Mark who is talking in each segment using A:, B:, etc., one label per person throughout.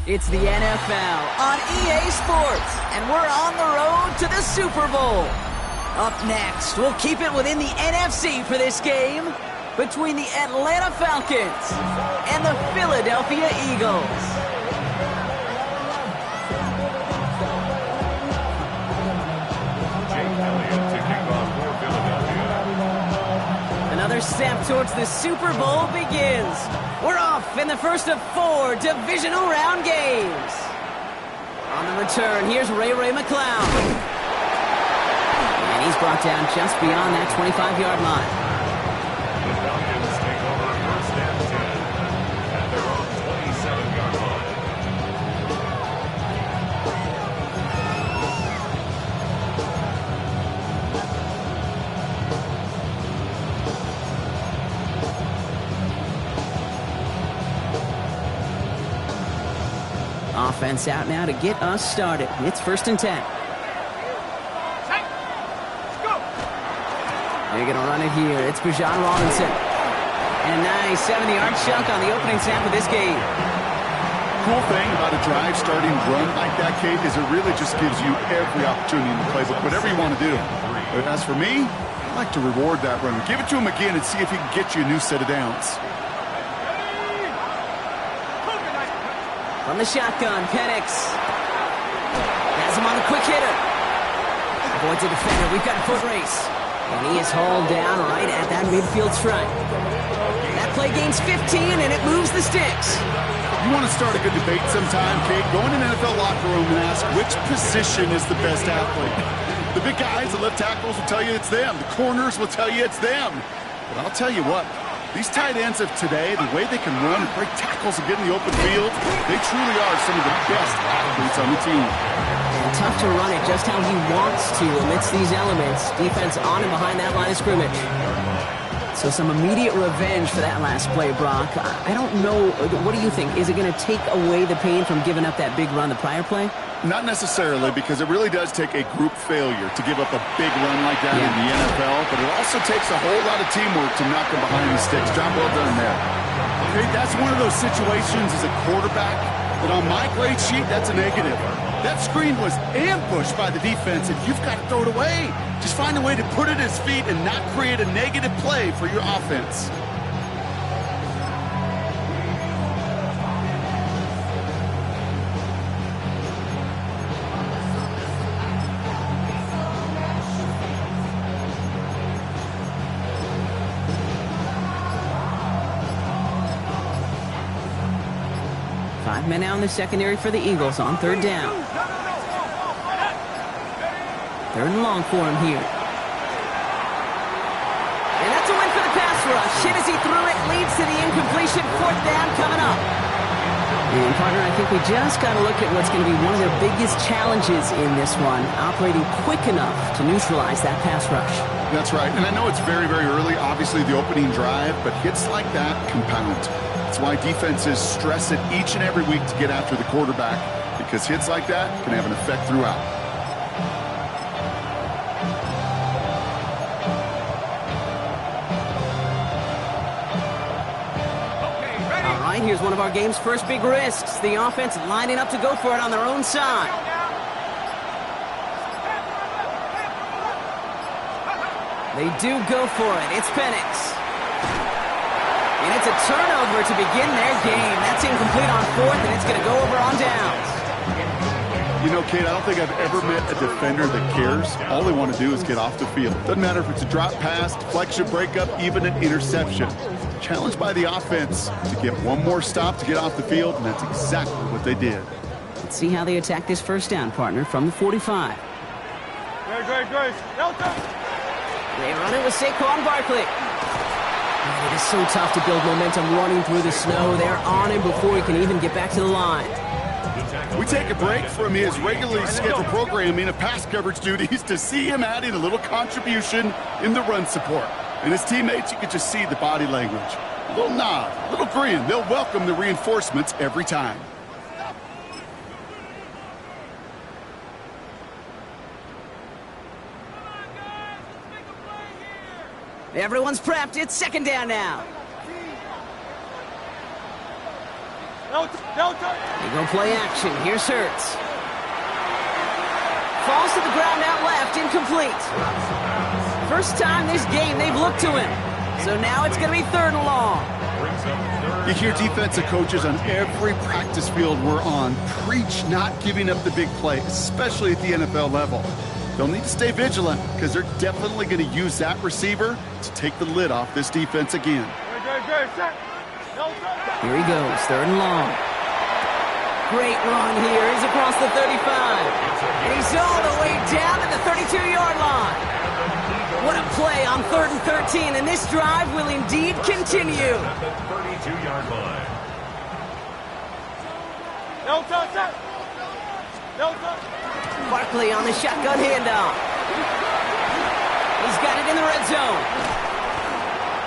A: It's the NFL on EA Sports, and we're on the road to the Super Bowl. Up next, we'll keep it within the NFC for this game between the Atlanta Falcons and the Philadelphia Eagles. Another step towards the Super Bowl begins. We're off in the first of 4 divisional round games. On the return, here's Ray McCloud. And he's brought down just beyond that 25-yard line.
B: The Falcons take over first and 10 at their own 27-yard line.
A: Offense out now to get us started. It's first and 10. They're going to run it here. It's Bijan Robinson. And a nice 70-yard chunk on the opening snap of this game.
C: Cool thing about a drive starting run like that, Kate, is it really just gives you every opportunity in the playbook, whatever you want to do. But as for me, I like to reward that runner. Give it to him again and see if he can get you a new set of downs.
A: From the shotgun, Penix has him on a quick hitter. Avoids a defender. We've got a foot race. And he is hauled down right at that midfield stripe. That play gains 15, and it moves the sticks.
C: You want to start a good debate sometime, Kate? Go in an NFL locker room and ask which position is the best athlete. The big guys, the left tackles will tell you it's them. The corners will tell you it's them. But I'll tell you what. These tight ends of today, the way they can run and break tackles and get in the open field, they truly are some of the best athletes on the team.
A: And tough to run it just how he wants to amidst these elements. Defense on and behind that line of scrimmage. So some immediate revenge for that last play, Brock. I don't know. What do you think? Is it going to take away the pain from giving up that big run the prior play?
C: Not necessarily, because it really does take a group failure to give up a big run like that in the NFL, but it also takes a whole lot of teamwork to knock them behind the sticks. Job well done there. Okay, that's one of those situations as a quarterback that on my grade sheet, that's a negative. That screen was ambushed by the defense, and you've got to throw it away. Just find a way to put it at his feet and not create a negative play for your offense.
A: Men now in the secondary for the Eagles on third down. Third and long for him here. And that's a win for the pass rush. Hit as he threw it, leads to the incompletion. Fourth down coming up. And partner, I think we just got to look at what's going to be one of their biggest challenges in this one, operating quick enough to neutralize that pass rush.
C: That's right. And I know it's very, very early, obviously the opening drive, but hits like that compound. That's why defenses stress it each and every week to get after the quarterback, because hits like that can have an effect throughout.
A: All right, here's one of our game's first big risks. The offense lining up to go for it on their own side. They do go for it. It's Penix. And it's a turnover to begin their game. That's incomplete on fourth, and it's going to go over on downs.
C: You know, Kate, I don't think I've ever met a defender that cares. All they want to do is get off the field. Doesn't matter if it's a drop pass, deflection, breakup, even an interception. Challenged by the offense to get one more stop to get off the field, and that's exactly what they did.
A: Let's see how they attack this first down, partner, from the 45.
D: Great.
A: They run it with Saquon Barkley. It is so tough to build momentum running through the snow. They're on him before he can even get back to the line.
C: We take a break from his regularly scheduled programming of pass coverage duties to see him adding a little contribution in the run support. And his teammates, you can just see the body language. A little nod, a little grin. They'll welcome the reinforcements every time.
A: Everyone's prepped. It's second down now. They go play action. Here's Hurts. Falls to the ground out left, incomplete. First time this game they've looked to him. So now it's going to be third and long.
C: You hear defensive coaches on every practice field we're on preach not giving up the big play, especially at the NFL level. They'll need to stay vigilant because they're definitely going to use that receiver to take the lid off this defense again.
A: Here he goes, third and long. Great run here. He's across the 35. And he's all the way down to the 32-yard line. What a play on 3rd and 13, and this drive will indeed continue.
B: At the 32-yard line.
A: Barkley on the shotgun handoff. He's got it in the red zone.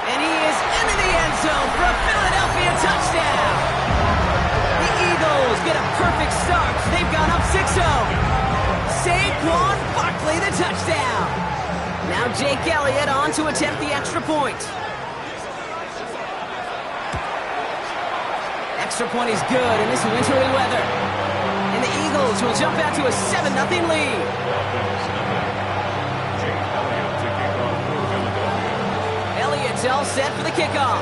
A: And he is into the end zone for a Philadelphia touchdown. The Eagles get a perfect start. They've gone up 6-0. Saquon Barkley the touchdown. Now Jake Elliott on to attempt the extra point. Extra point is good in this wintry weather. And the Eagles will jump out to a 7-0 lead. Elliott's all set for the kickoff.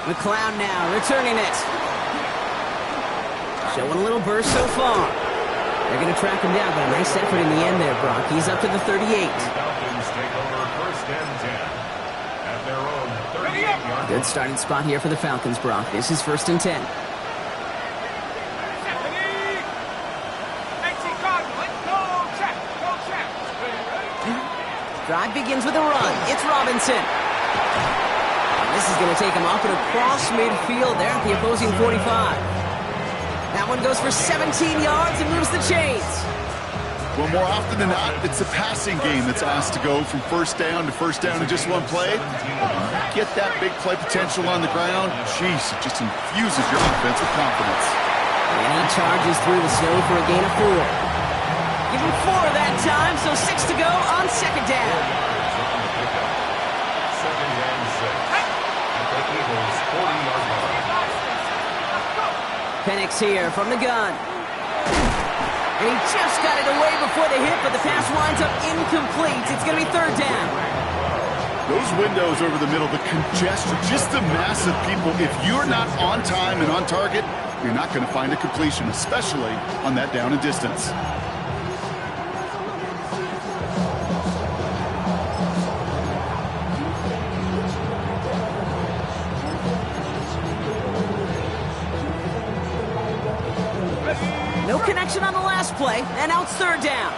A: McLeod now returning it. Showing a little burst so far. They're going to track him down, but a nice effort in the end there, Brock. He's up to the 38.
B: Falcons take over first and 10 at their own 38-yard.
A: Good starting spot here for the Falcons, Brock. This is 1st and 10. Drive begins with a run. It's Robinson. This is going to take him up and across midfield there at the opposing 45. That one goes for 17 yards and moves the chains.
C: Well, more often than not, it's a passing game that's asked to go from first down in just one play. Get that big play potential on the ground. Jeez, it just infuses your offense with confidence.
A: And he charges through the snow for a gain of 4. Give him 4 that time, so 6 to go on second down.
B: Second and 6 at the Eagles' 40-yard line.
A: Penix here from the gun. And he just got it away before the hit, but the pass winds up incomplete. It's going to be third down.
C: Those windows over the middle, the congestion, just the mass of people. If you're not on time and on target, you're not going to find a completion, especially on that down and distance.
A: No connection on the last play, and now it's third down.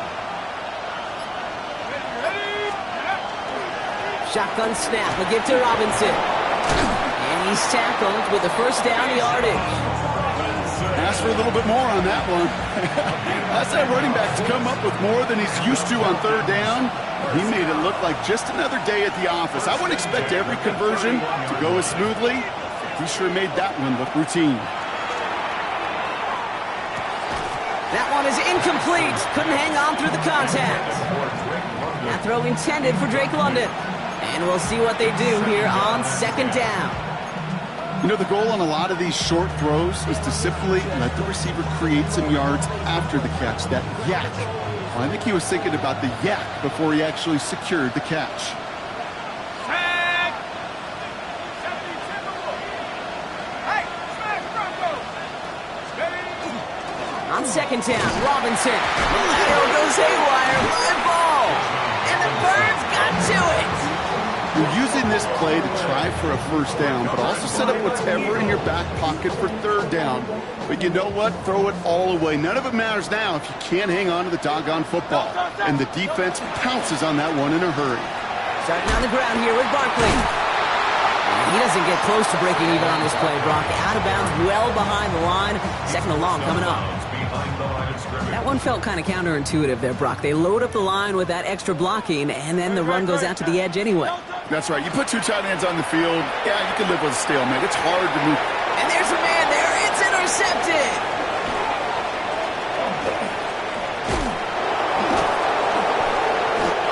A: Shotgun snap, a give to Robinson. And he's tackled with the first down yardage.
C: Ask for a little bit more on that one. That's that running back to come up with more than he's used to on third down. He made it look like just another day at the office. I wouldn't expect every conversion to go as smoothly. He sure made that one look routine.
A: That one is incomplete. Couldn't hang on through the contact. That throw intended for Drake London. And we'll see what they do here on second down.
C: You know, the goal on a lot of these short throws is to simply let the receiver create some yards after the catch, that yak. Well, I think he was thinking about the yak before he actually secured the catch.
A: On second down, Robinson. The arrow goes haywire. Live ball. And the Birds got to it.
C: You're using this play to try for a first down, but also set up whatever in your back pocket for third down. But you know what? Throw it all away. None of it matters now if you can't hang on to the doggone football. And the defense pounces on that one in a hurry.
A: Starting on the ground here with Barkley. And He doesn't get close to breaking even on this play, Brock. Out of bounds, well behind the line. Second and long coming up. That one felt kind of counterintuitive there, Brock. They load up the line with that extra blocking, and then the run goes out to the edge anyway.
C: That's right. You put two tight ends on the field, yeah, you can live with a stalemate. It's hard to move.
A: And there's a man there. It's intercepted.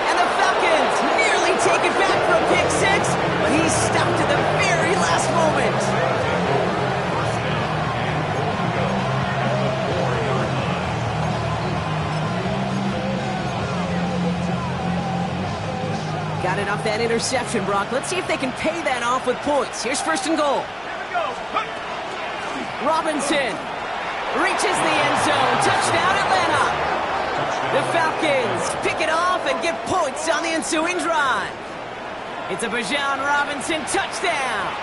A: And the Falcons nearly take it back for a pick six, but he's stopped at the very last moment. Got it off that interception, Brock. Let's see if they can pay that off with points. Here's first and goal. Robinson reaches the end zone. Touchdown, Atlanta. The Falcons pick it off and get points on the ensuing drive. It's a Bijan Robinson touchdown.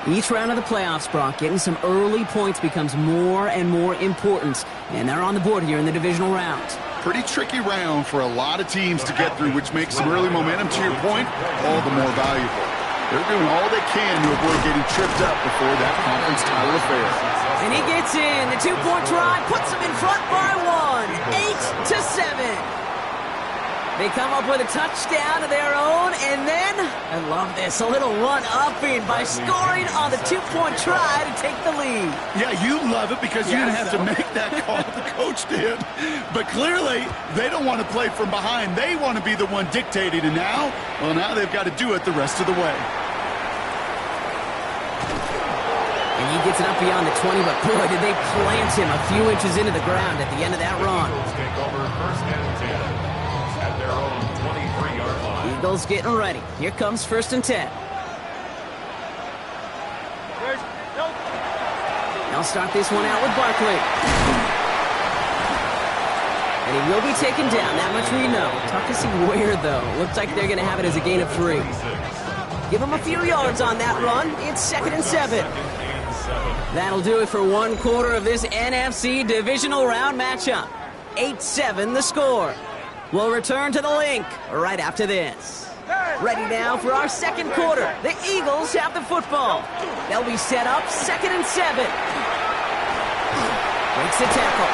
A: Each round of the playoffs, Brock, getting some early points becomes more and more important. And they're on the board here in the divisional round.
C: Pretty tricky round for a lot of teams to get through, which makes some early momentum, to your point, all the more valuable. They're doing all they can to avoid getting tripped up before that conference title affair.
A: And he gets in. The two-point try puts them in front by one. 8-7. They come up with a touchdown of their own, and then, I love this, a little one-upping by scoring on the two-point try to take the lead.
C: Yeah, you love it because you didn't have to make that call. The coach did. But clearly, they don't want to play from behind. They want to be the one dictating, and now they've got to do it the rest of the way.
A: And he gets it up beyond the 20, but boy, did they plant him a few inches into the ground at the end of that run.
B: Take over first and 10 at their own 23-yard line.
A: Eagles getting ready. Here comes first and 10. They'll start this one out with Barkley. And he will be taken down. That much we know. Tough to see where, though. Looks like they're going to have it as a gain of 3. Give him a few yards on that run. It's 2nd and 7. That'll do it for one quarter of this NFC divisional round matchup. 8-7 the score. We'll return to the link right after this. Ready now for our second quarter. The Eagles have the football. They'll be set up 2nd and 7. Breaks the tackle.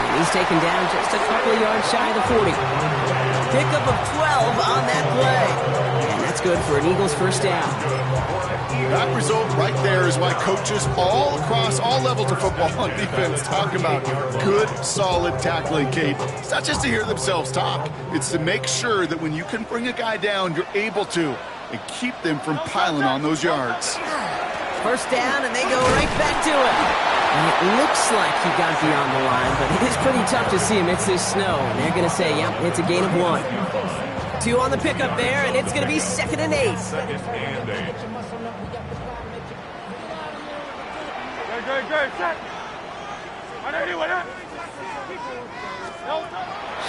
A: And he's taken down just a couple of yards shy of the 40. Pickup of 12 on that play. And that's good for an Eagles first down.
C: That result right there is why coaches all across all levels of football and defense talk about good, solid tackling, Kate. It's not just to hear themselves talk. It's to make sure that when you can bring a guy down, you're able to, and keep them from piling on those yards.
A: First down, and they go right back to it. And it looks like he got beyond the line, but it is pretty tough to see amidst this snow. And they're going to say, yep, it's a gain of 1. 2 on the pickup there, and it's going to be 2nd and 8.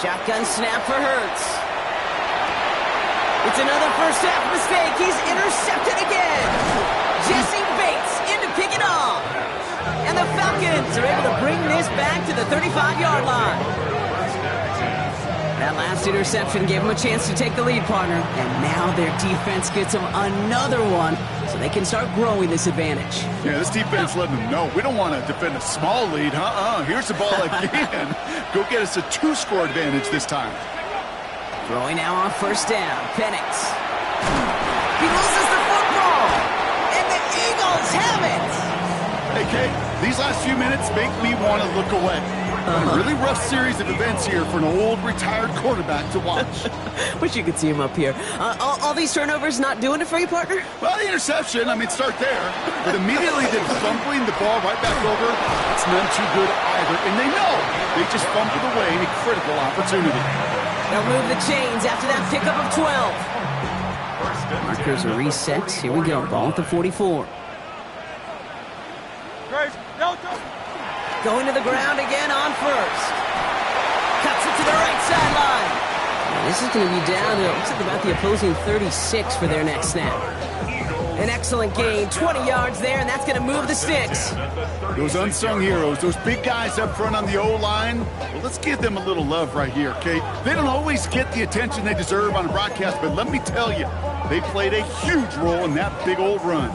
A: Shotgun snap for Hurts. It's another first half mistake. He's intercepted again. Jesse Bates in to pick it off. And the Falcons are able to bring this back to the 35-yard line. That last interception gave them a chance to take the lead, partner. And now their defense gets them another one, so they can start growing this advantage.
C: Yeah, this defense letting them know we don't want to defend a small lead. Here's the ball again. Go get us a 2-score advantage this time.
A: Throwing now on first down. Penix. He loses the football. And the Eagles have it.
C: Hey, Kate, these last few minutes make me want to look away. A really rough series of events here for an old retired quarterback to watch.
A: Wish you could see him up here. All these turnovers not doing it for you, partner?
C: Well, the interception, start there. But immediately they're fumbling the ball right back over. It's none too good either. And they know they just fumbled away a critical opportunity.
A: They'll move the chains after that pickup of 12. Markers are reset. Here we go. Ball at the 44. Going to the ground again on first. Cuts it to the right sideline. And this is going to be down to, looks like about the opposing 36 for their next snap. An excellent gain, 20 yards there, and that's going to move the sticks.
C: Those unsung heroes, those big guys up front on the O-line, well, let's give them a little love right here, Kate. They don't always get the attention they deserve on a broadcast, but let me tell you, They played a huge role in that big old run.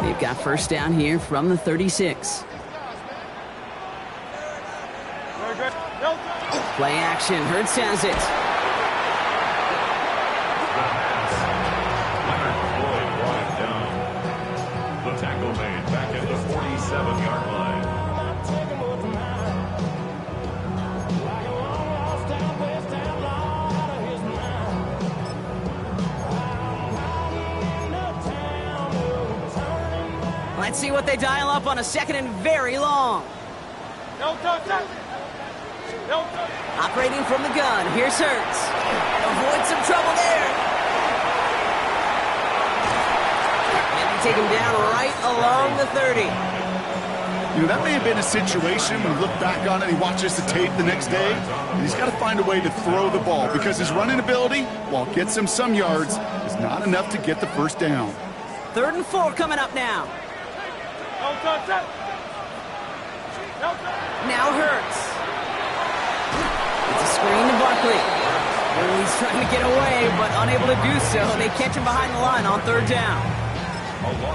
A: They've got first down here from the 36. Play action. Hurts has it.
B: The tackle made back at the 47-yard line.
A: Let's see what they dial up on a second and very long. Operating from the gun. Here's Hurts. Avoid some trouble there. And they take him down right along the 30.
C: You know, that may have been a situation when you look back on it, he watches the tape the next day, and he's got to find a way to throw the ball because his running ability, while it gets him some yards, is not enough to get the first down.
A: 3rd and 4 coming up now. Now Hurts. It's a screen to Barkley. Oh, he's trying to get away, but unable to do so. They catch him behind the line on 3rd down.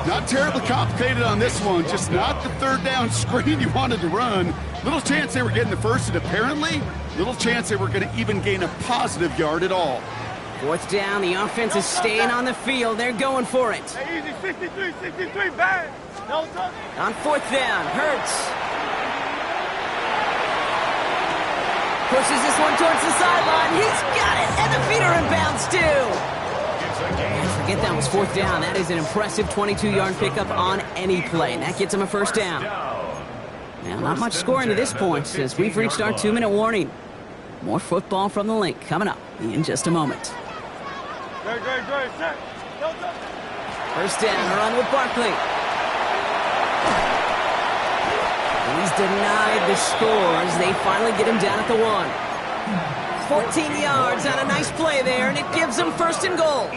C: Not terribly complicated on this one, just not the 3rd down screen you wanted to run. Little chance they were getting the first, and apparently, little chance they were going to even gain a positive yard at all.
A: 4th down, the offense is staying on the field. They're going for it.
D: Hey, easy, 63, bang. No touch.
A: On 4th down, Hurts. Pushes this one towards the sideline. He's got it, and the feet are in bounds too. And forget that was 4th down. That is an impressive 22-yard pickup on any play. And that gets him a first down. Now, not much scoring to this point since we've reached our 2-minute warning. More football from the link coming up in just a moment.
D: Great, set. No touch.
A: First down, a run with Barkley. And he's denied the scores. They finally get him down at the 1. 14 yards on a nice play there, and it gives them 1st and goal.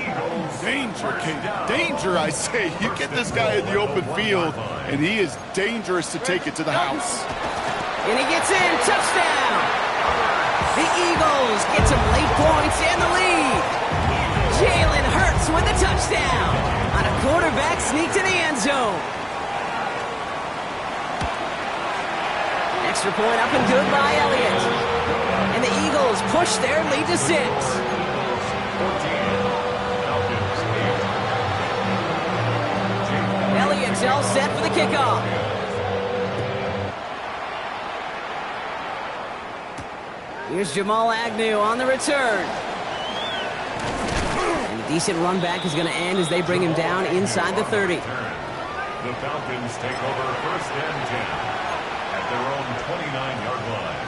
C: Danger, King. Danger, I say. You get this guy in the open field, and he is dangerous to take it to the house.
A: And he gets in. Touchdown. The Eagles get some late points and the lead. Jalen Hurts with a touchdown on a quarterback sneak to the end zone. Extra point up and good by Elliott. And the Eagles push their lead to 6.
B: 14.
A: Elliott's all set for the kickoff. Here's Jamal Agnew on the return. And a decent run back is going to end as they bring him down inside the 30.
B: The Falcons take over 1st and 10 at their own 29-yard line.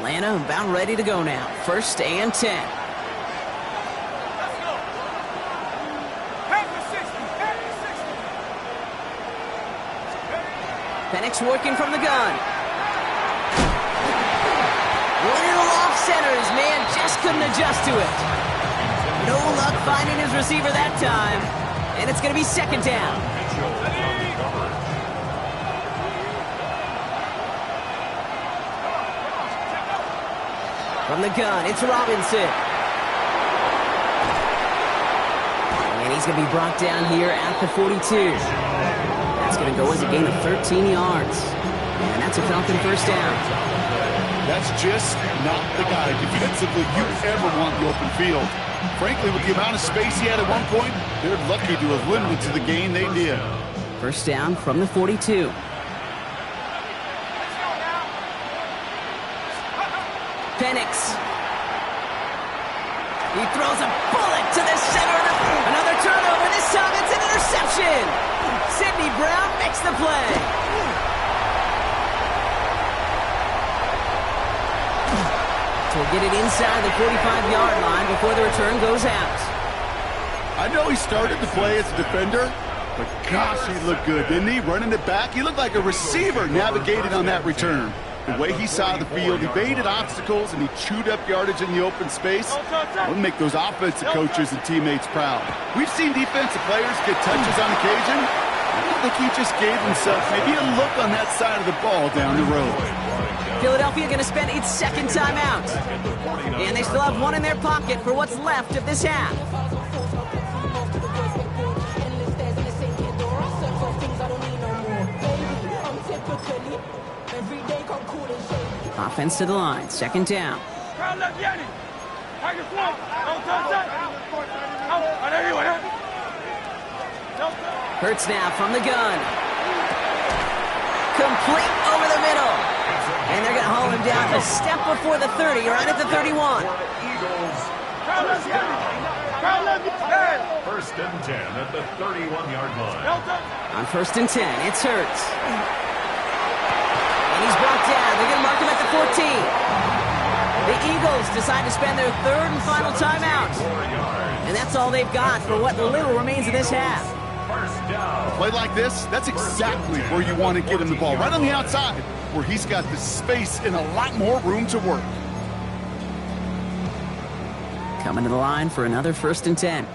A: Atlanta about ready to go now. 1st and 10.
D: Let's go. Half the 60.
A: Penix working from the gun. Little off center. His man just couldn't adjust to it. No luck finding his receiver that time. And it's going to be 2nd down. From the gun, it's Robinson. And he's going to be brought down here at the 42. That's going to go as a gain of 13 yards. And that's a Falcon first down.
C: That's just not the guy defensively you ever want in the open field. Frankly, with the amount of space he had at one point, they're lucky to have limited to the gain they did.
A: First down from the 42. Penix. He throws a bullet to the center. Another turnover. This time it's an interception. Sidney Brown makes the play. So we'll get it inside the 45-yard line before the return goes out.
C: I know he started the play as a defender, but gosh, he looked good, didn't he? Running it back, he looked like a receiver navigating on that return. The way he saw the field, he baited obstacles, and he chewed up yardage in the open space. We'll make those offensive coaches and teammates proud. We've seen defensive players get touches on occasion. I think he just gave himself maybe a look on that side of the ball down the road.
A: Philadelphia going to spend its second timeout. And they still have one in their pocket for what's left of this half. Offense to the line, second down. Hurts now from the gun. Complete over the middle. And they're going to haul him down a step before the 30, right at the 31.
B: First and 10 at the 31-yard line.
A: On first and 10, it's Hurts. And he's brought down. They're going to mark him at the 14. The Eagles decide to spend their third and final timeout. And that's all they've got for what little remains of this half.
C: A play like this, that's exactly where you want to get him the ball. Right on the outside, where he's got the space and a lot more room to work.
A: Coming to the line for another first and 10.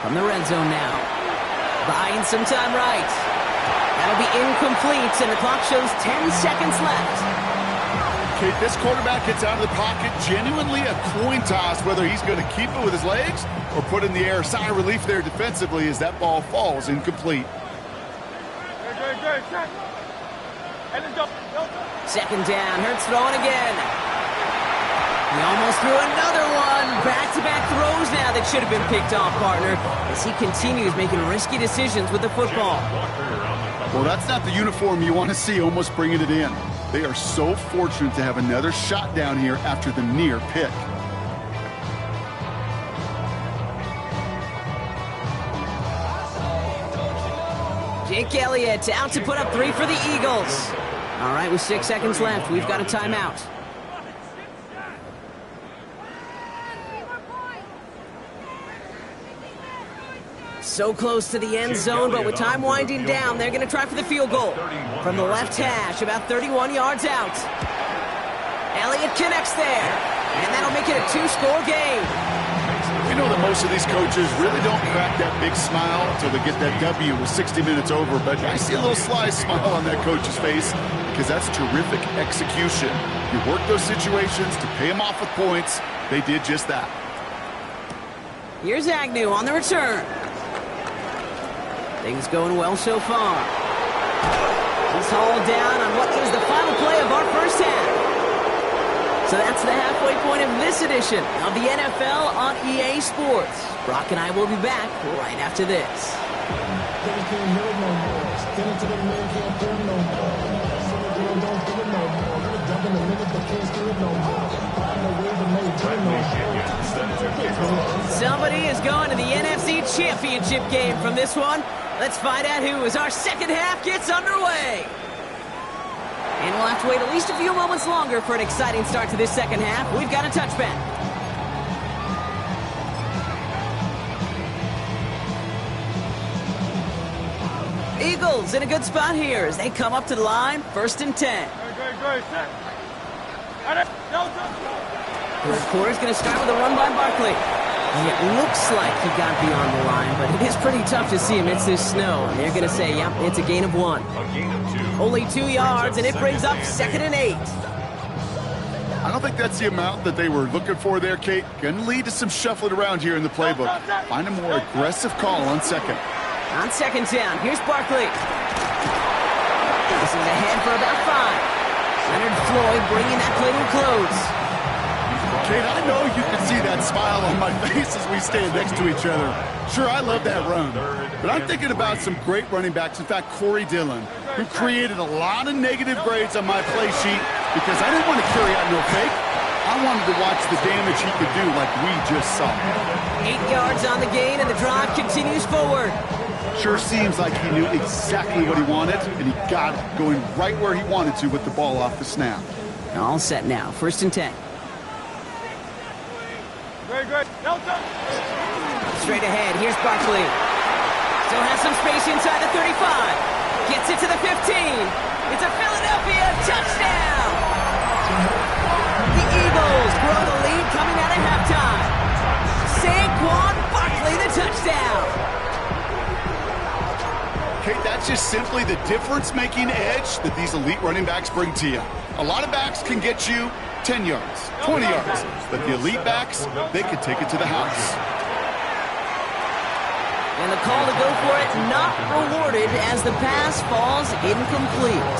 A: From the red zone now. Buying some time right. That'll be incomplete, and the clock shows 10 seconds left.
C: Okay, this quarterback gets out of the pocket, genuinely a coin toss, whether he's going to keep it with his legs or put it in the air. Sigh of relief there defensively as that ball falls incomplete.
A: Second down, Hurts throwing again. He almost threw another one. Back-to-back throws now that should have been picked off, partner, as he continues making risky decisions with the football.
C: Well, that's not the uniform you want to see almost bringing it in. They are so fortunate to have another shot down here after the near pick.
A: Jake Elliott out to put up 3 for the Eagles. All right, with 6 seconds left, we've got a timeout. So close to the end zone, but with time winding down, they're going to try for the field goal. From the left hash, about 31 yards out. Elliott connects there, and that'll make it a 2-score game.
C: You know that most of these coaches really don't crack that big smile until they get that W with 60 minutes over, but I see a little sly smile on that coach's face because that's terrific execution. You work those situations to pay them off with points. They did just that.
A: Here's Agnew on the return. Things going well so far. He's hauled down on what is the final play of our first half. So that's the halfway point of this edition of the NFL on EA Sports. Brock and I will be back right after this. Somebody is going to the NFC Championship game from this one. Let's find out who as our second half gets underway. And we'll have to wait at least a few moments longer for an exciting start to this second half. We've got a touchback. Eagles in a good spot here as they come up to the line, first and 10. Third quarter's going to start with a run by Barkley. It looks like he got beyond the line, but it is pretty tough to see amidst this snow. And they're going to say, yep, it's a gain of 1. Only 2 yards, and it brings up 2nd and 8.
C: I don't think that's the amount that they were looking for there, Kate. Going to lead to some shuffling around here in the playbook. Find a more aggressive call on second.
A: On second down, here's Barkley. This is ahead for about 5. Leonard Floyd bringing that play to a close.
C: Kate, I know you can see that smile on my face as we stand next to each other. Sure, I love that run. But I'm thinking about some great running backs. In fact, Corey Dillon, who created a lot of negative grades on my play sheet because I didn't want to carry out no fake. I wanted to watch the damage he could do like we just saw.
A: 8 yards on the gain, and the drive continues forward.
C: Sure seems like he knew exactly what he wanted, and he got it, going right where he wanted to with the ball off the snap.
A: All set now, first and 10.
D: Great.
A: Straight ahead, here's Barkley. Still has some space inside the 35. Gets it to the 15. It's a Philadelphia touchdown. The Eagles grow the lead coming out of halftime. Saquon Barkley, the touchdown.
C: Okay, that's just simply the difference-making edge that these elite running backs bring to you. A lot of backs can get you 10 yards, 20 yards, but the elite backs, they can take it to the house.
A: And the call to go for it not rewarded as the pass falls incomplete.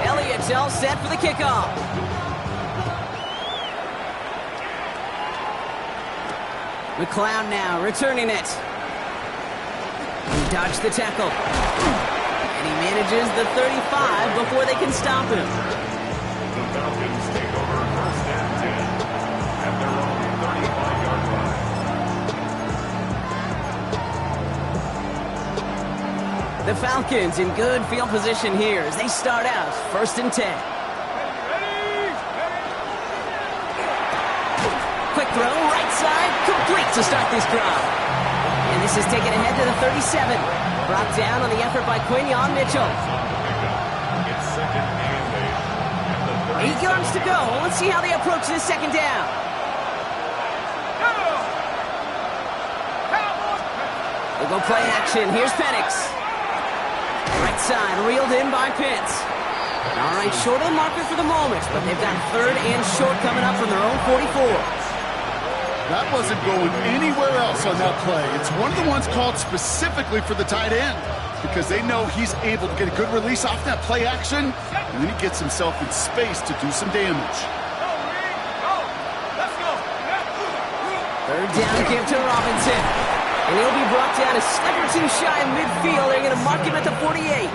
A: Elliott's all set for the kickoff. McLeod now returning it. He dodged the tackle. And he manages the 35 before they can stop him.
B: The Falcons take over first and 10 at their own 35-yard line.
A: The Falcons in good field position here as they start out first and 10. Quick throw, right side, complete to start this drive. And this is taken ahead to the 37. Brought down on the effort by Quinion Mitchell.
B: It's second and 8 at the
A: 8 yards to go. Let's see how they approach this second down. We'll go play action. Here's Penix. Right side, reeled in by Pitts. All right, short on marker for the moment, but they've got third and short coming up from their own 44.
C: That wasn't going anywhere else on that play. It's one of the ones called specifically for the tight end because they know he's able to get a good release off that play action, and then he gets himself in space to do some damage.
A: Third down give to Robinson. And he'll be brought down a step or two shy of midfield. They're going to mark him at the 48.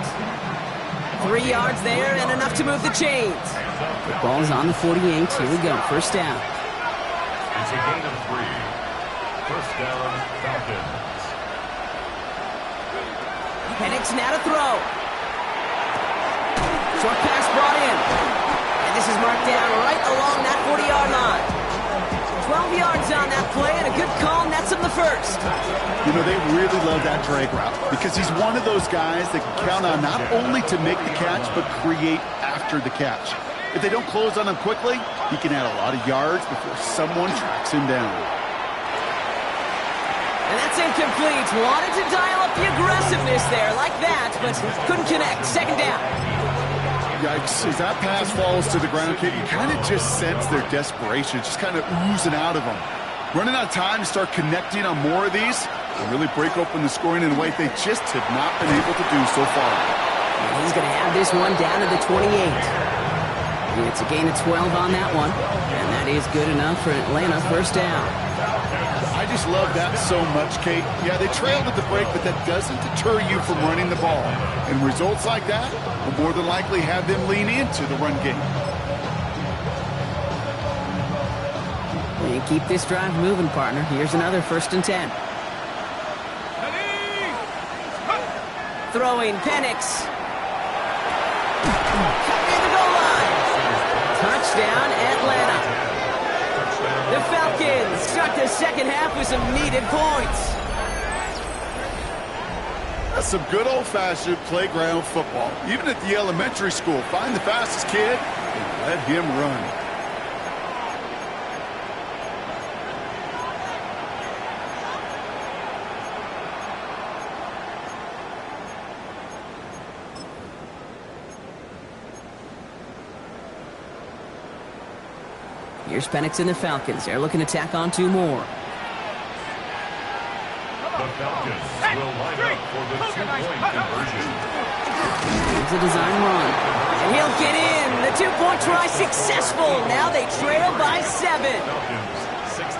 A: 3 yards there and enough to move the chains. The ball's on the 48. Here we go. First down.
B: It's a gain of 3. First down, Falcons.
A: Penix now to throw. Short pass brought in. And this is marked down right along that 40-yard line. 12 yards on that play and a good call nets him the first.
C: You know, they really love that drag route because he's one of those guys that can count on not only to make the catch, but create after the catch. If they don't close on him quickly, he can add a lot of yards before someone tracks him down.
A: And that's incomplete. Wanted to dial up the aggressiveness there like that, but couldn't connect. Second down.
C: Yikes, as that pass falls to the ground, kid, you kind of just sense their desperation, just kind of oozing out of them. Running out of time to start connecting on more of these and really break open the scoring in a way they just have not been able to do so far.
A: And he's going to have this one down to the 28. And it's a gain of 12 on that one, and that is good enough for Atlanta. First down.
C: I just love that so much, Kate. Yeah, they trailed at the break, but that doesn't deter you from running the ball. And results like that will more than likely have them lean into the run game.
A: And keep this drive moving, partner. Here's another first and 10. Throwing Penix. Near the goal line. Touchdown, Atlanta. The Falcons start the second half with some needed points.
C: That's some good old-fashioned playground football. Even at the elementary school, find the fastest kid and let him run.
A: Here's Penix and the Falcons. They're looking to tack on 2 more.
B: The Falcons will line up for the 2-point conversion.
A: Here's a design run. And he'll get in. The 2-point try successful. Now they trail by 7.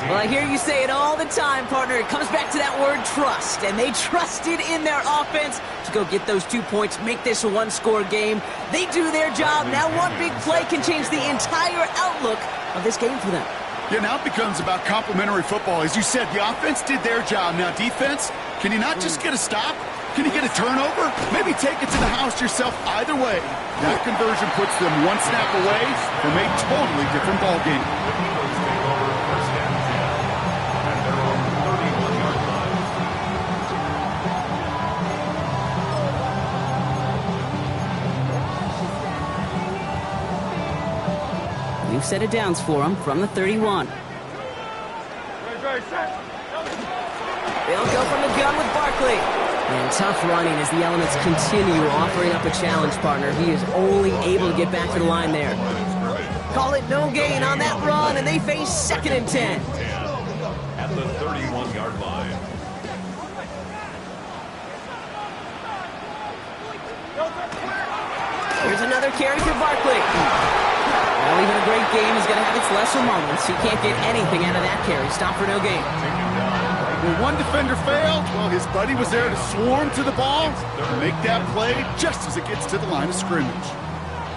A: Well, I hear you say it all the time, partner. It comes back to that word trust. And they trusted in their offense to go get those 2 points, make this a 1-score game. They do their job. Now one big play can change the entire outlook of this game for them.
C: Yeah, now it becomes about complementary football. As you said, the offense did their job. Now defense, can you not just get a stop? Can you get a turnover? Maybe take it to the house yourself. Either way, that conversion puts them one snap away from a totally different ball game.
B: Eagles take over first and 10 at their own 31-yard line.
A: New set of downs for them from the 31. They'll go from the gun with Barkley. And tough running as the elements continue offering up a challenge, partner. He is only able to get back to the line there. Call it no gain on that run, and they face 2nd and 10.
B: At the 31-yard line.
A: Here's another carry for Barkley. Well, even a great game is going to have its lesser moments. He can't get anything out of that carry. Stop for no gain.
C: When one defender failed, well, his buddy was there to swarm to the ball and make that play just as it gets to the line of scrimmage.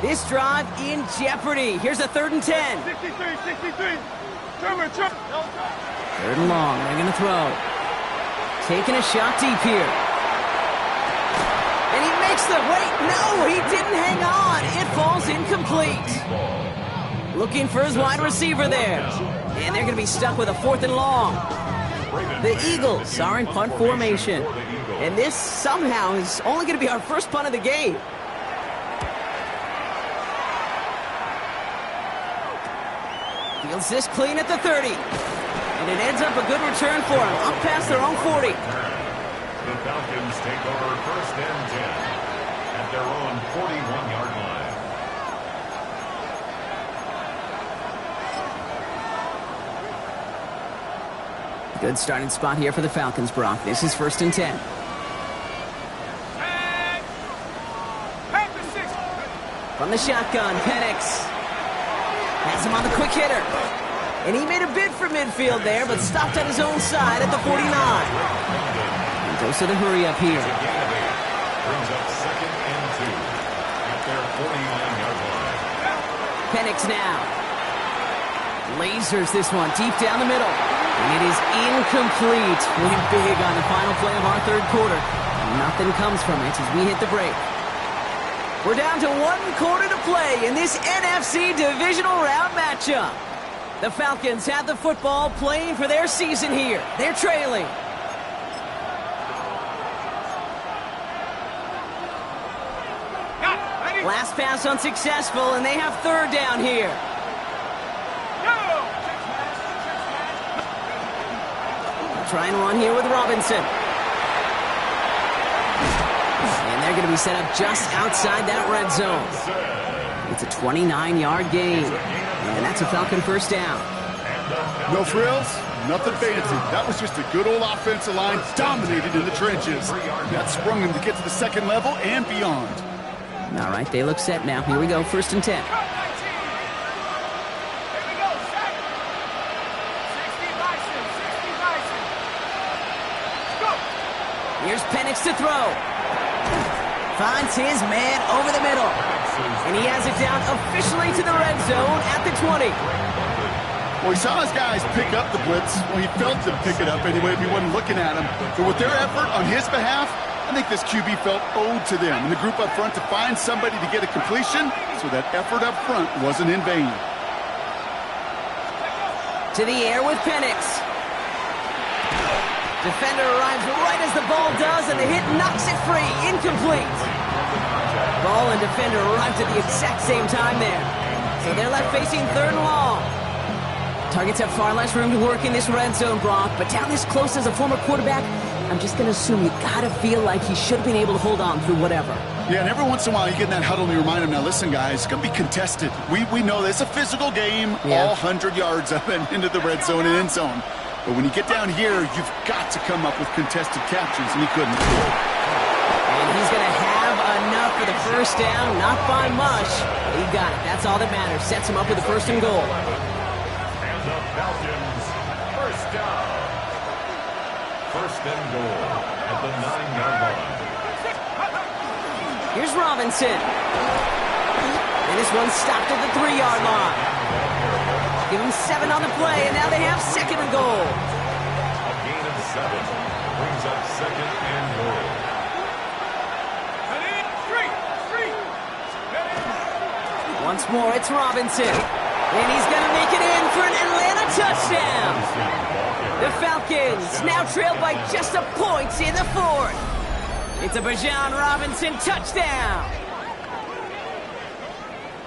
A: This drive in jeopardy. Here's a 3rd and 10.
D: 63. Turn.
A: 3rd and long. They're going to throw. Taking a shot deep here. And he makes the... Wait, no, he didn't hang on. It falls incomplete. Looking for his wide receiver there. And they're going to be stuck with a 4th and long. The Eagles are in punt formation. And this somehow is only going to be our first punt of the game. Fields this clean at the 30. And it ends up a good return for him. Up past their own 40.
B: The Falcons take over first and 10 at their own 41-yard line.
A: Good starting spot here for the Falcons, Brock. This is 1st and 10. From the shotgun, Penix has him on the quick hitter. And he made a bid for midfield there, but stopped at his own side at the 49. And goes to the hurry up here.
B: Brings up 2nd and 2 at their 49-yard line.
A: Penix now. Lasers this one deep down the middle. And it is incomplete. Winning big on the final play of our 3rd quarter. Nothing comes from it as we hit the break. We're down to 1 quarter to play in this NFC divisional round matchup. The Falcons have the football playing for their season here. They're trailing. Last pass unsuccessful, and they have 3rd down here. Try and run here with Robinson. And they're going to be set up just outside that red zone. It's a 29-yard gain. And that's a Falcon 1st down.
C: No frills, nothing fancy. That was just a good old offensive line dominated in the trenches. That sprung them to get to the 2nd level and beyond.
A: All right, they look set now. Here we go, 1st and 10. Here's Penix to throw. Finds his man over the middle. And he has it down officially to the red zone at the 20.
C: Well, he saw his guys pick up the blitz. Well, he felt them pick it up anyway if he wasn't looking at him. But with their effort on his behalf, I think this QB felt owed to them and the group up front to find somebody to get a completion, so that effort up front wasn't in vain.
A: To the air with Penix. Defender arrives right as the ball does, and the hit knocks it free. Incomplete. Ball and defender arrived at the exact same time there. So they're left facing 3rd and long. Targets have far less room to work in this red zone, Brock, but down this close as a former quarterback, I'm just going to assume you got to feel like he should have been able to hold on through whatever. Yeah, and every once in a while you get in that huddle and you remind him, now listen, guys, it's going to be contested. We know this. It's a physical game, all 100 yards up and into the red zone and end zone. But when you get down here, you've got to come up with contested captures, and he couldn't. And he's going to have enough for the 1st down, not by much. But he got it. That's all that matters. Sets him up with a 1st and goal.
B: And the Falcons, 1st down. 1st and goal at the 9-yard line.
A: Here's Robinson. And this one's stopped at the 3-yard line. Give him 7 on the play, and now they have 2nd and goal.
B: A gain of 7 brings up 2nd and goal.
A: Once more, it's Robinson. And he's going to make it in for an Atlanta touchdown. The Falcons now trailed by just a point in the fourth. It's a Bijan Robinson touchdown.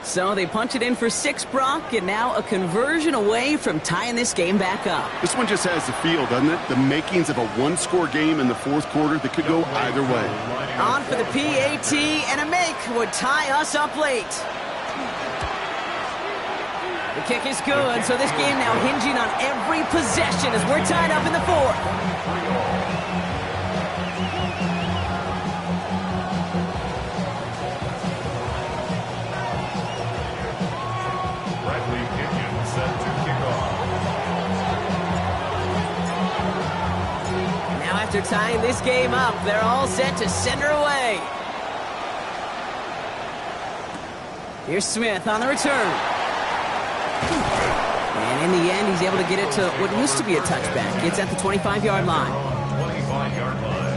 A: So they punch it in for 6, Brock, and now a conversion away from tying this game back up.
C: This one just has the feel, doesn't it? The makings of a one-score game in the fourth quarter that could go either way.
A: On for the PAT, and a make would tie us up late. The kick is good, so this game now hinging on every possession as we're tied up in the fourth. After tying this game up, they're all set to send her away. Here's Smith on the return. And in the end, he's able to get it to what used to be a touchback. It's at the 25-yard line.
B: 25-yard line.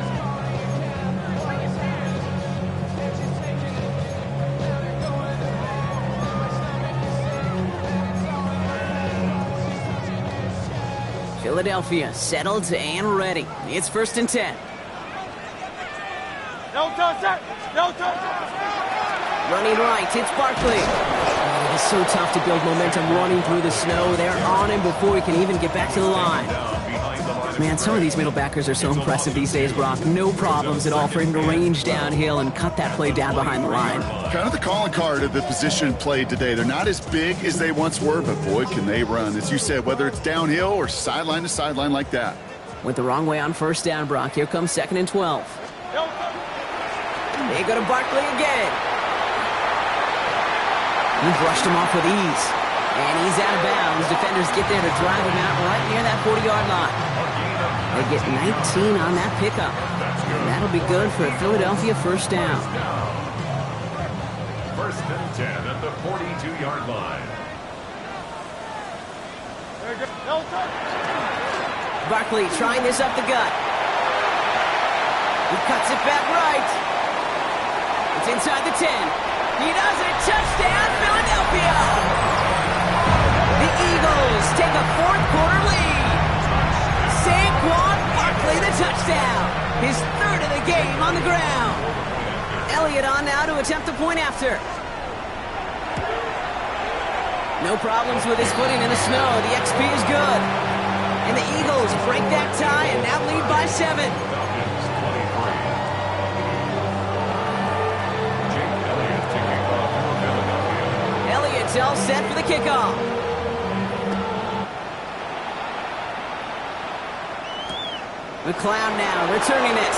A: Philadelphia settled and ready. It's 1st and 10.
D: No touchdown! No touchdown!
A: Running right, it's Barkley. It is so tough to build momentum running through the snow. They're on him before he can even get back to the line. Man, some of these middle backers are so impressive these days, Brock. No problems at all for him to range downhill and cut that play down behind the line.
C: Kind of the calling card of the position played today. They're not as big as they once were, but boy, can they run. As you said, whether it's downhill or sideline to sideline like that.
A: Went the wrong way on 1st down, Brock. Here comes 2nd and 12. They go to Barkley again. He brushed him off with ease. And he's out of bounds. Defenders get there to drive him out right near that 40-yard line. They get 19 on that pickup. And that'll be good for a Philadelphia 1st down.
B: 1st and 10 at the 42-yard line.
A: Barkley trying this up the gut. He cuts it back right. It's inside the 10. He does it. Touchdown, Philadelphia! The Eagles take a fourth-quarter lead. Saquon Barkley, the touchdown. His 3rd of the game on the ground. Elliott on now to attempt the point after. No problems with his footing in the snow. The XP is good. And the Eagles break that tie and now lead by 7. Elliott's all set for the kickoff. McLeod now returning it.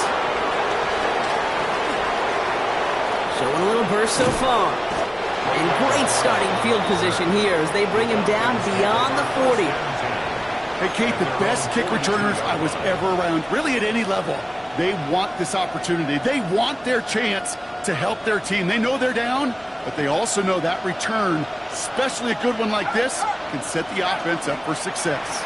A: Showing a little burst so far. And great starting field position here as they bring him down beyond the 40.
C: Hey, Kate, the best kick returners I was ever around, really at any level. They want this opportunity. They want their chance to help their team. They know they're down, but they also know that return, especially a good one like this, can set the offense up for success.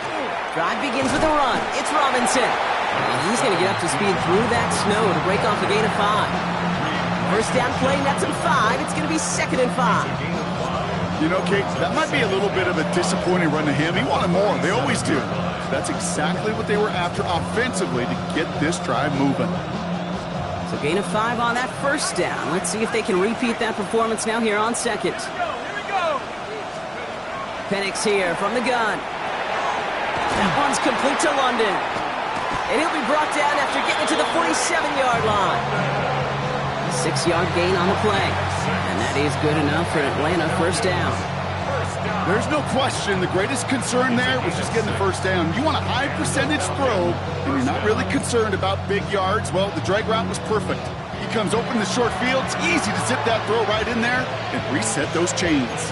A: Drive begins with a run. It's Robinson. And he's going to get up to speed through that snow to break off a gain of 5. 1st down play, that's him 5. It's going to be 2nd and 5.
C: You know, Kate, that might be a little bit of a disappointing run to him. He wanted more. They always do. That's exactly what they were after offensively to get this drive moving.
A: So gain of 5 on that 1st down. Let's see if they can repeat that performance now here on 2nd. Penix here from the gun. That one's complete to London. And he'll be brought down after getting to the 47-yard line. A 6-yard gain on the play. And that is good enough for Atlanta 1st down.
C: There's no question the greatest concern there was just getting the 1st down. You want a high percentage throw, and you're not really concerned about big yards. Well, the drag route was perfect. He comes open in the short field. It's easy to zip that throw right in there and reset those chains.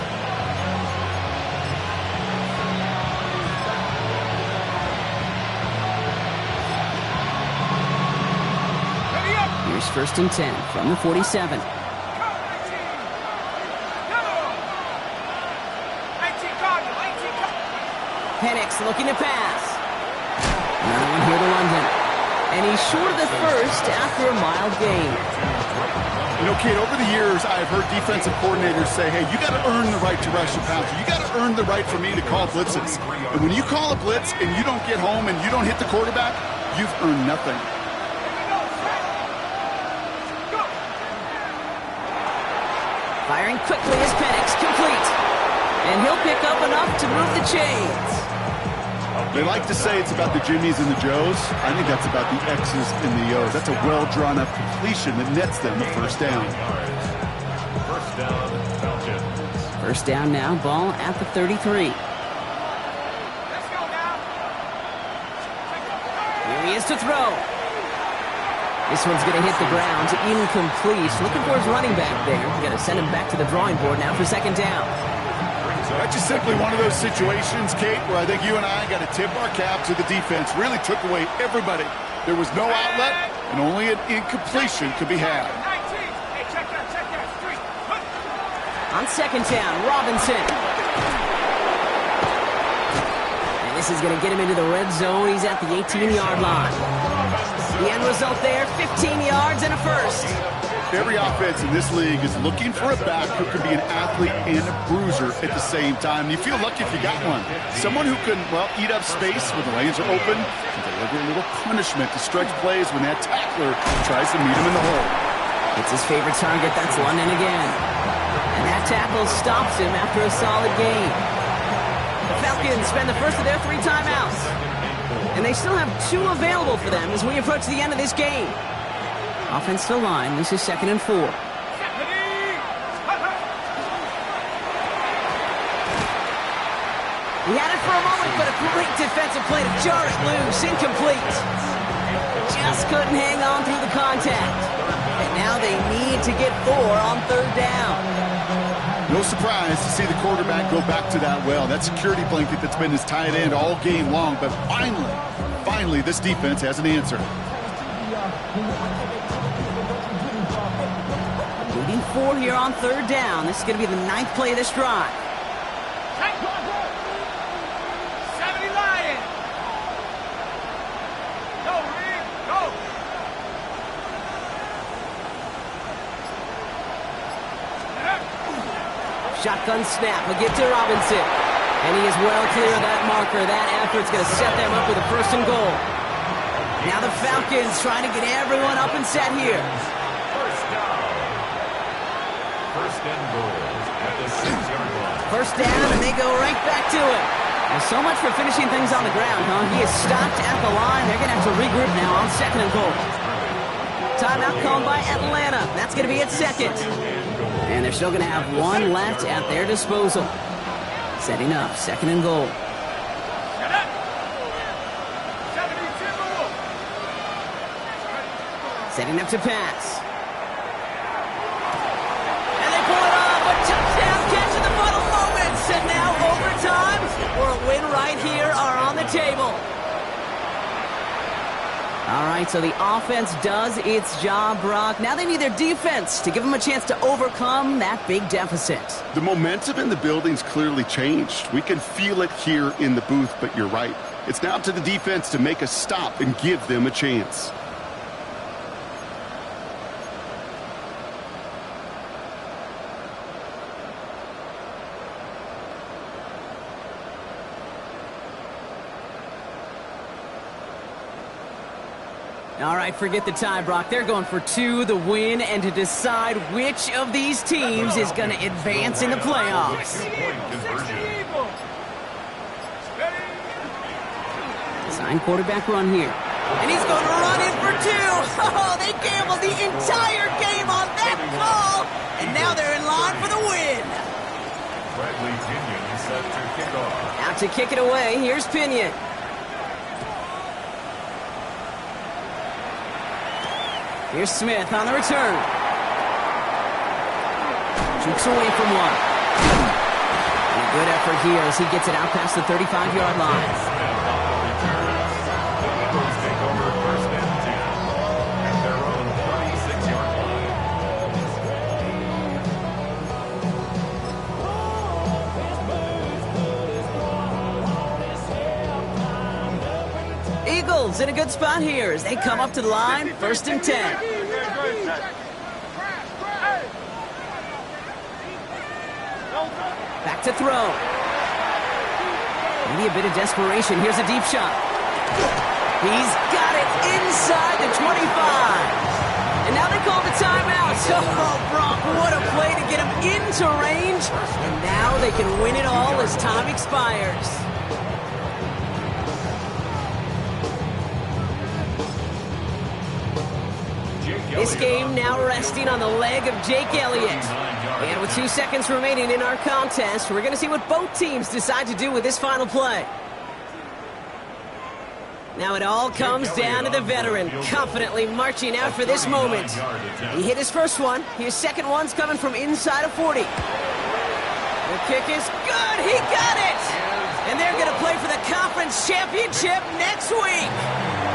A: Here's 1st and 10 from the 47. Penix looking to pass. Another one here to London. And he's short of the 1st after a mild gain.
C: You know, Kate, over the years, I've heard defensive coordinators say, hey, you got to earn the right to rush the passer. You got to earn the right for me to call blitzes. And when you call a blitz and you don't get home and you don't hit the quarterback, you've earned nothing.
A: Firing quickly is Penix, complete. And he'll pick up enough to move the chains.
C: They like to say it's about the Jimmies and the Joes. I think that's about the X's and the O's. That's a well-drawn-up completion that nets them a first down.
B: First down, Falcons.
A: First down now, ball at the 33. Here he is to throw. This one's going to hit the ground, incomplete. Looking for his running back there. Got to send him back to the drawing board now for second down.
C: That's just simply one of those situations, Kate, where I think you and I got to tip our cap to the defense. Really took away everybody. There was no outlet, and only an incompletion could be had.
A: On second down, Robinson. And this is going to get him into the red zone. He's at the 18-yard line. The end result there, 15 yards and a first.
C: Every offense in this league is looking for a back who can be an athlete and a bruiser at the same time. You feel lucky if you got one. Someone who can, well, eat up space when the lanes are open and deliver a little punishment to stretch plays when that tackler tries to meet him in the hole.
A: It's his favorite target. That's London again. And that tackle stops him after a solid gain. The Falcons spend the first of their 3 timeouts. And they still have 2 available for them as we approach the end of this game. Offensive line, this is 2nd and 4. He had it for a moment, but a great defensive play to jar it loose, incomplete. Just couldn't hang on through the contact. And now they need to get 4 on 3rd down.
C: No surprise to see the quarterback go back to that well. That security blanket that's been his tight end all game long, but finally, this defense has an answer.
A: Leading 4 here on 3rd down. This is going to be the 9th play of this drive.
D: 70 Lions. Go, Reed, go.
A: Shotgun snap. We'll get to Robinson. And he is well clear of that marker. That effort's going to set them up with a 1st and goal. Now the Falcons trying to get everyone up and set here.
B: First and goal at the 6-yard line.
A: First down, and they go right back to it. Well, so much for finishing things on the ground, huh? He is stopped at the line. They're going to have to regroup now on 2nd and goal. Timeout called by Atlanta. That's going to be at 2nd. And they're still going to have 1 left at their disposal. Setting up, 2nd and goal. Setting up to pass. And they pull it off. A touchdown catch in the final moments. And now overtime or a win right here are on the table. All right, so the offense does its job, Brock. Now they need their defense to give them a chance to overcome that big deficit.
C: The momentum in the building's clearly changed. We can feel it here in the booth, but you're right. It's now to the defense to make a stop and give them a chance.
A: All right, forget the tie, Brock. They're going for 2, the win, and to decide which of these teams is going to advance in the playoffs. Sign quarterback run here. And he's going to run in for 2. Oh, they gambled the entire game on that call. And now they're in line for the win.
B: Bradley Pinion set to kick off.
A: Out to kick it away. Here's Pinion. Here's Smith on the return. Jukes away from 1. And a good effort here as he gets it out past the 35-yard line.
B: Take over 1st and 10 at their own 36-yard line.
A: Eagles in a good spot here as they come up to the line, 1st and 10. Back to throw. Maybe a bit of desperation. Here's a deep shot. He's got it inside the 25. And now they call the timeout. Oh, Brock, what a play to get him into range. And now they can win it all as time expires. This game now resting on the leg of Jake Elliott. And with 2 seconds remaining in our contest, we're going to see what both teams decide to do with this final play. Now it all comes down to the veteran, confidently marching out for this moment. He hit his first one. His second one's coming from inside of 40. The kick is good. He got it! And they're going to play for the conference championship next week.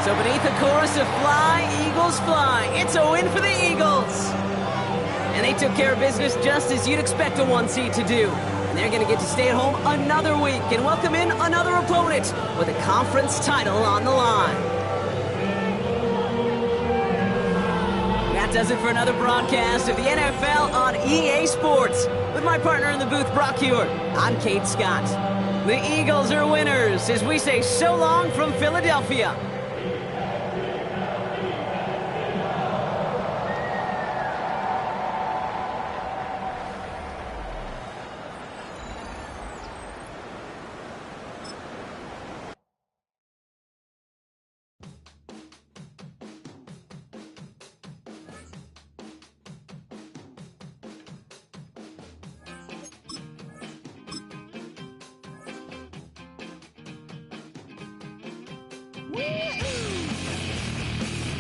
A: So beneath the chorus of Fly, Eagles Fly, it's a win for the Eagles. And they took care of business just as you'd expect a 1 seed to do. And they're going to get to stay at home another week and welcome in another opponent with a conference title on the line. That does it for another broadcast of the NFL on EA Sports. With my partner in the booth, Brock Hewitt, I'm Kate Scott. The Eagles are winners as we say so long from Philadelphia.